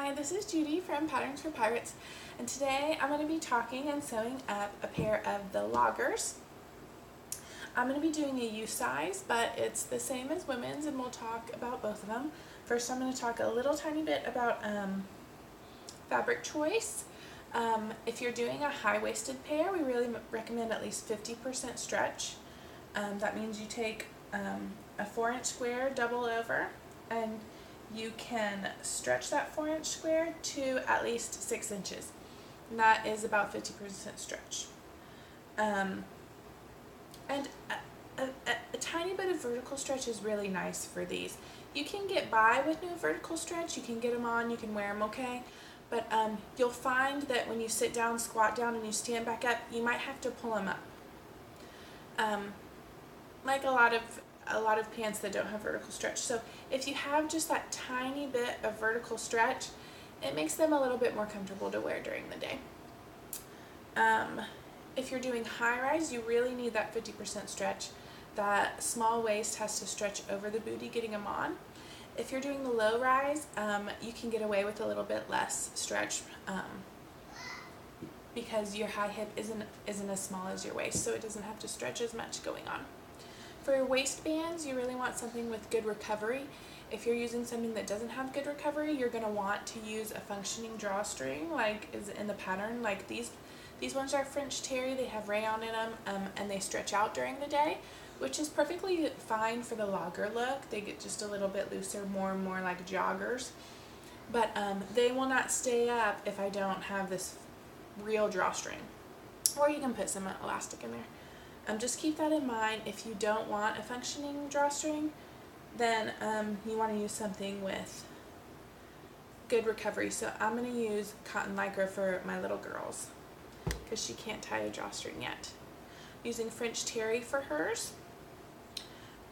Hi, this is Judy from Patterns for Pirates, and today I'm going to be talking and sewing up a pair of the Loggers. I'm going to be doing a U size, but it's the same as women's, and we'll talk about both of them. First, I'm going to talk a little tiny bit about fabric choice. If you're doing a high-waisted pair, we really recommend at least 50% stretch. That means you take a 4-inch square, double over, and you can stretch that 4-inch square to at least 6 inches. And that is about 50% stretch. And a tiny bit of vertical stretch is really nice for these. You can get by with no vertical stretch. You can get them on, you can wear them okay. But you'll find that when you sit down, squat down, and you stand back up, you might have to pull them up. Like a lot of pants that don't have vertical stretch. So if you have just that tiny bit of vertical stretch, it makes them a little bit more comfortable to wear during the day. If you're doing high rise, you really need that 50% stretch. That small waist has to stretch over the booty getting them on. If you're doing the low rise, you can get away with a little bit less stretch because your high hip isn't as small as your waist, so it doesn't have to stretch as much going on. For your waistbands, you really want something with good recovery. If you're using something that doesn't have good recovery, you're going to want to use a functioning drawstring like is in the pattern. Like these ones are French terry, they have rayon in them, and they stretch out during the day, which is perfectly fine for the logger look. They get just a little bit looser, more and more like joggers. But they will not stay up if I don't have this real drawstring. Or you can put some elastic in there. Just keep that in mind. If you don't want a functioning drawstring, then you want to use something with good recovery. So I'm going to use cotton lycra for my little girls because she can't tie a drawstring yet. Using French terry for hers.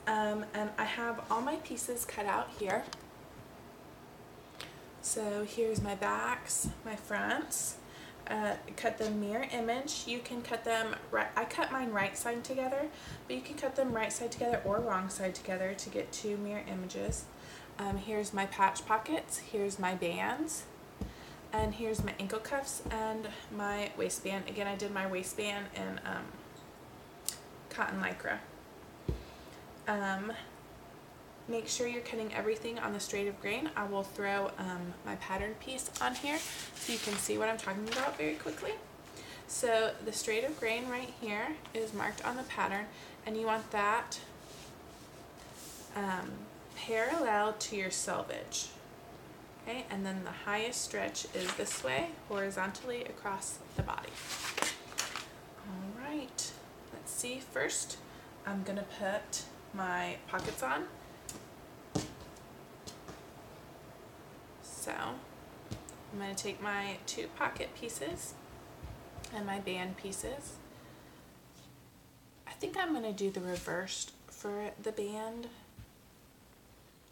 And I have all my pieces cut out here. So here's my backs, my fronts. Cut them mirror image. You can cut them right. I cut mine right side together, but you can cut them right side together or wrong side together to get two mirror images. Here's my patch pockets, here's my bands, and here's my ankle cuffs and my waistband. Again, I did my waistband in cotton lycra. Make sure you're cutting everything on the straight of grain. I will throw my pattern piece on here so you can see what I'm talking about very quickly. So the straight of grain right here is marked on the pattern, and you want that parallel to your selvage. Okay, and then the highest stretch is this way, horizontally across the body. All right, let's see. First, I'm gonna put my pockets on. So I'm going to take my two pocket pieces and my band pieces. I think I'm going to do the reverse for the band.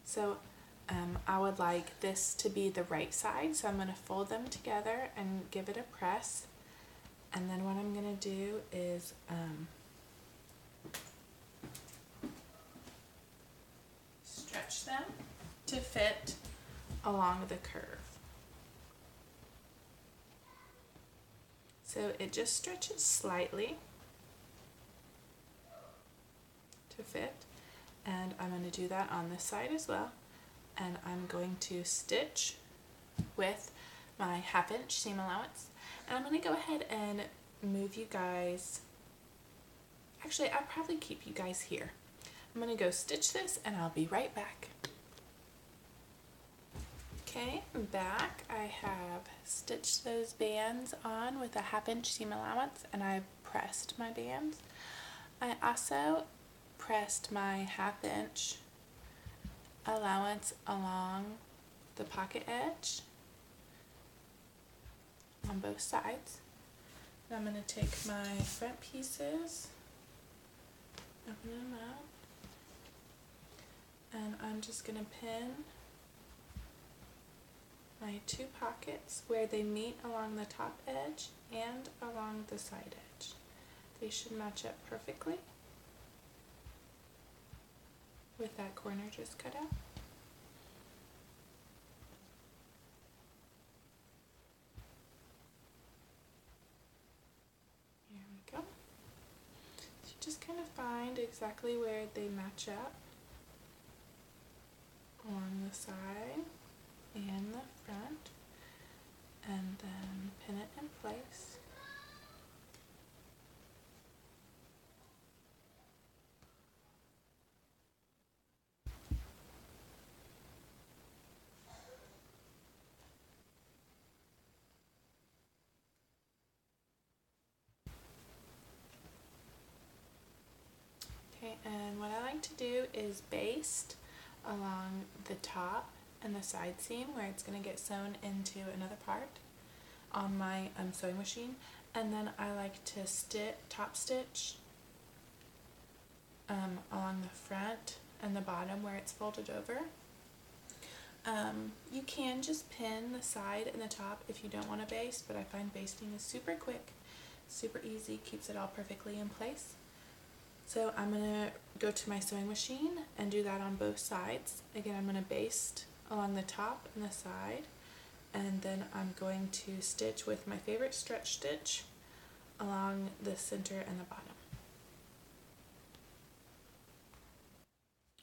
So I would like this to be the right side, so I'm going to fold them together and give it a press. And then what I'm going to do is stretch them to fit along the curve. So it just stretches slightly to fit, and I'm going to do that on this side as well. And I'm going to stitch with my 1/2-inch seam allowance, and I'm going to go ahead and move you guys. Actually, I'll probably keep you guys here. I'm going to go stitch this and I'll be right back. Okay, I'm back. I have stitched those bands on with a 1/2-inch seam allowance, and I've pressed my bands. I also pressed my 1/2-inch allowance along the pocket edge on both sides. And I'm going to take my front pieces, open them up, and I'm just going to pin my two pockets where they meet along the top edge and along the side edge. They should match up perfectly with that corner just cut out. just kind of find exactly where they match up on the side and the front, and then pin it in place. Okay, and what I like to do is baste along the top and the side seam where it's going to get sewn into another part on my sewing machine, and then I like to top stitch along the front and the bottom where it's folded over. You can just pin the side and the top if you don't want to baste, but I find basting is super quick, super easy, keeps it all perfectly in place. So I'm going to go to my sewing machine and do that on both sides. Again, I'm going to baste along the top and the side, and then I'm going to stitch with my favorite stretch stitch along the center and the bottom.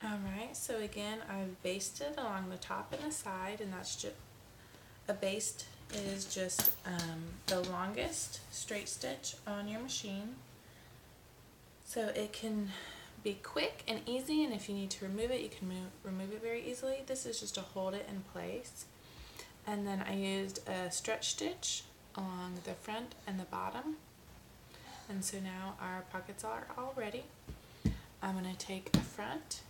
Alright, so again, I've basted along the top and the side, and that's just, a baste is just the longest straight stitch on your machine. So it can be quick and easy, and if you need to remove it, you can remove it very easily. This is just to hold it in place. And then I used a stretch stitch along the front and the bottom. And so now our pockets are all ready. I'm going to take a front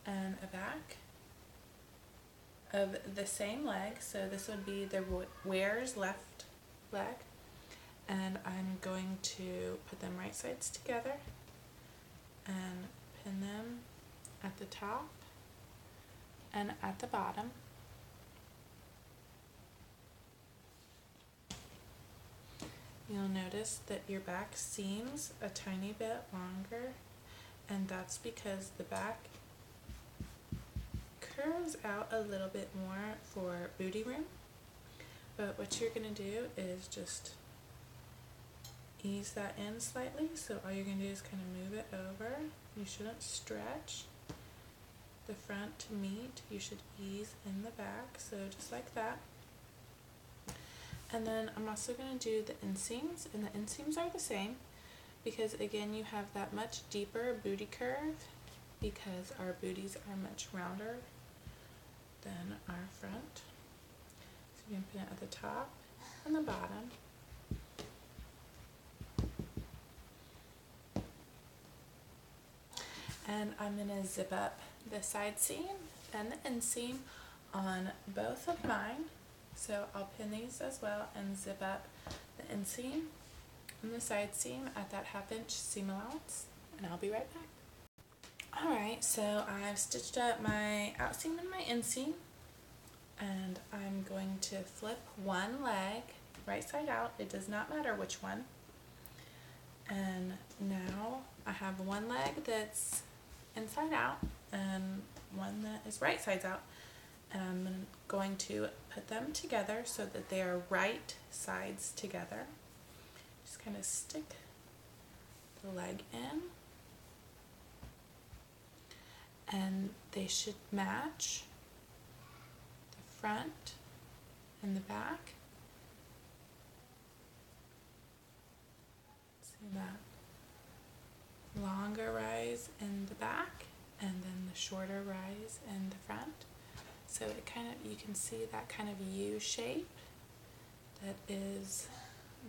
and a back of the same leg. So this would be the wearer's left leg. And I'm going to put them right sides together and pin them at the top and at the bottom. You'll notice that your back seams a tiny bit longer, and that's because the back curves out a little bit more for booty room. But what you're going to do is just ease that in slightly. So all you're going to do is kind of move it over. You shouldn't stretch the front to meet. You should ease in the back, so just like that. And then I'm also going to do the inseams, and the inseams are the same because again you have that much deeper booty curve because our booties are much rounder than our front. So you can pin it at the top and the bottom. And I'm going to zip up the side seam and the inseam on both of mine. So I'll pin these as well and zip up the inseam and the side seam at that 1/2 inch seam allowance, and I'll be right back. Alright, so I've stitched up my outseam and my inseam, and I'm going to flip one leg right side out. It does not matter which one. And now I have one leg that's inside out and one that is right sides out, and I'm going to put them together so that they are right sides together. Just kind of stick the leg in, and they should match the front and the back. See that longer rise in the back and then the shorter rise in the front. So it kind of, you can see that kind of U shape that is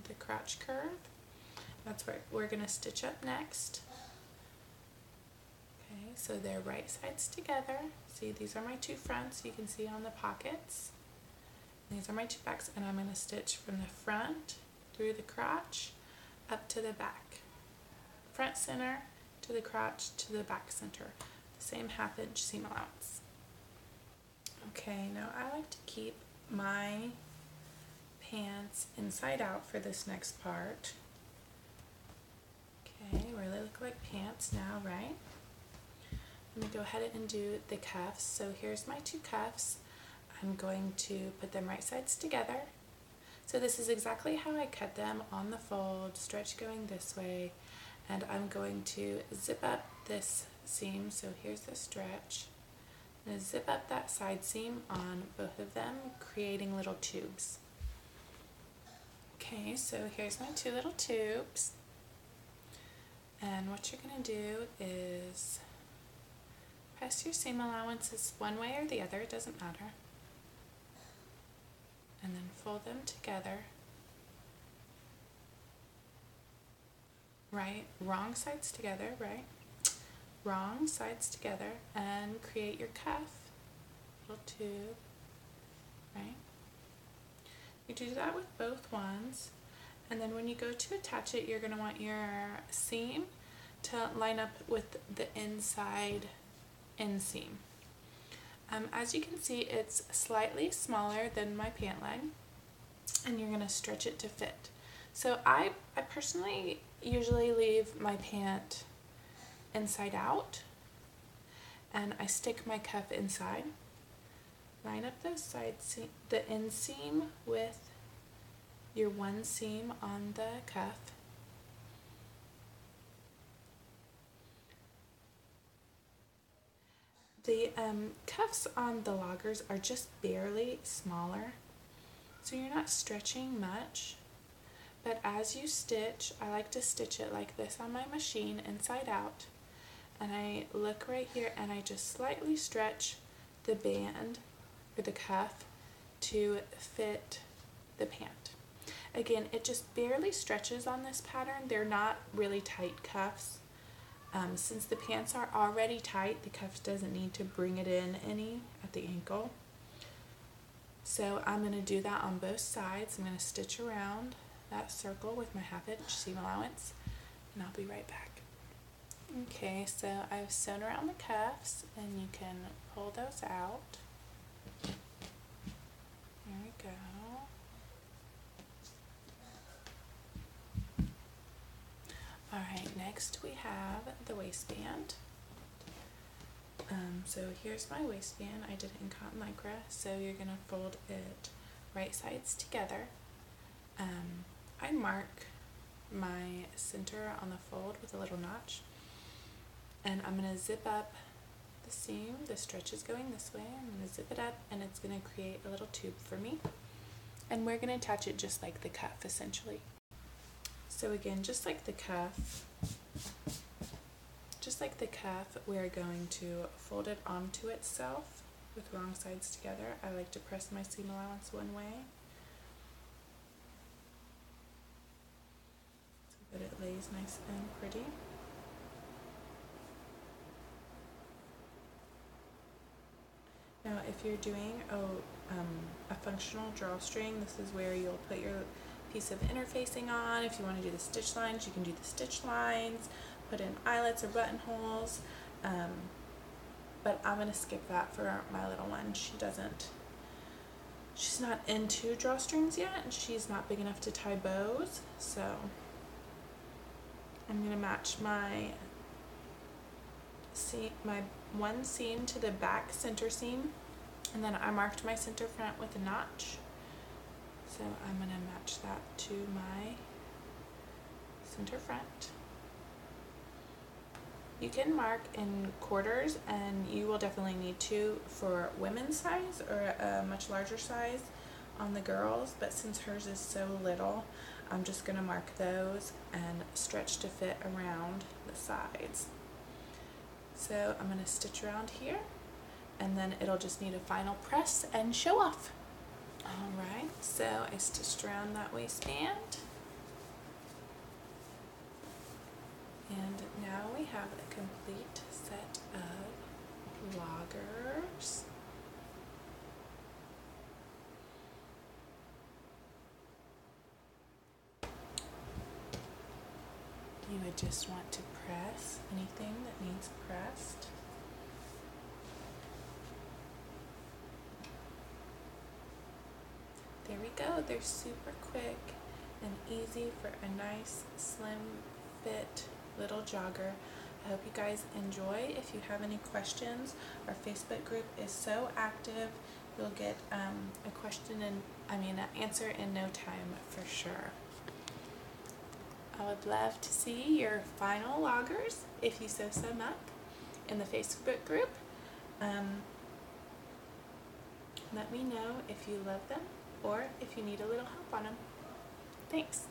the crotch curve. That's where we're going to stitch up next. Okay, so they're right sides together. See, these are my two fronts, you can see on the pockets. These are my two backs, and I'm going to stitch from the front through the crotch up to the back. Front center to the crotch to the back center. The same 1/2 inch seam allowance. Okay, now I like to keep my pants inside out for this next part. Okay, really look like pants now, right? Let me go ahead and do the cuffs. So here's my two cuffs. I'm going to put them right sides together. So this is exactly how I cut them on the fold, stretch going this way, and I'm going to zip up this seam. So here's the stretch. I'm going to zip up that side seam on both of them, creating little tubes. Okay, so here's my 2 little tubes. And what you're going to do is press your seam allowances one way or the other, it doesn't matter. And then fold them together. Right, wrong sides together, right? Wrong sides together, and create your cuff, little tube, right? You do that with both ones, and then when you go to attach it, you're going to want your seam to line up with the inside inseam. As you can see, it's slightly smaller than my pant leg, and you're going to stretch it to fit. So I personally usually leave my pant inside out, and I stick my cuff inside. Line up those side seam, the inseam with your one seam on the cuff. The cuffs on the loggers are just barely smaller, so you're not stretching much. But as you stitch, I like to stitch it like this on my machine, inside out. And I look right here and I just slightly stretch the band or the cuff to fit the pant. Again, it just barely stretches on this pattern. They're not really tight cuffs. Since the pants are already tight, the cuff doesn't need to bring it in any at the ankle. So I'm going to do that on both sides. I'm going to stitch around that circle with my 1/2 inch seam allowance, and I'll be right back. Okay, so I've sewn around the cuffs, and you can pull those out. There we go. Alright, next we have the waistband. So here's my waistband. I did it in cotton lycra, so you're going to fold it right sides together. I mark my center on the fold with a little notch, and I'm going to zip up the seam. The stretch is going this way. I'm going to zip it up, and it's going to create a little tube for me, and we're going to attach it just like the cuff essentially. So again, just like the cuff, we're going to fold it onto itself with wrong sides together. I like to press my seam allowance one way so that it lays nice and pretty. Now if you're doing a functional drawstring, this is where you'll put your piece of interfacing on. If you want to do the stitch lines, you can do the stitch lines, put in eyelets or buttonholes, but I'm going to skip that for my little one. She's not into drawstrings yet, and she's not big enough to tie bows, so I'm going to match my one seam to the back center seam, and then I marked my center front with a notch, so I'm going to match that to my center front. You can mark in quarters, and you will definitely need to for women's size or a much larger size on the girls, but since hers is so little, I'm just going to mark those and stretch to fit around the sides. So I'm going to stitch around here, and then it'll just need a final press and show off. Alright, so I stitched around that waistband, and now we have a complete set of loggers. You would just want to press anything that needs pressed. There we go. They're super quick and easy for a nice, slim fit little jogger. I hope you guys enjoy. If you have any questions, our Facebook group is so active. You'll get an answer in no time for sure. I'll would love to see your final loggers if you sew some up in the Facebook group. Let me know if you love them or if you need a little help on them. Thanks.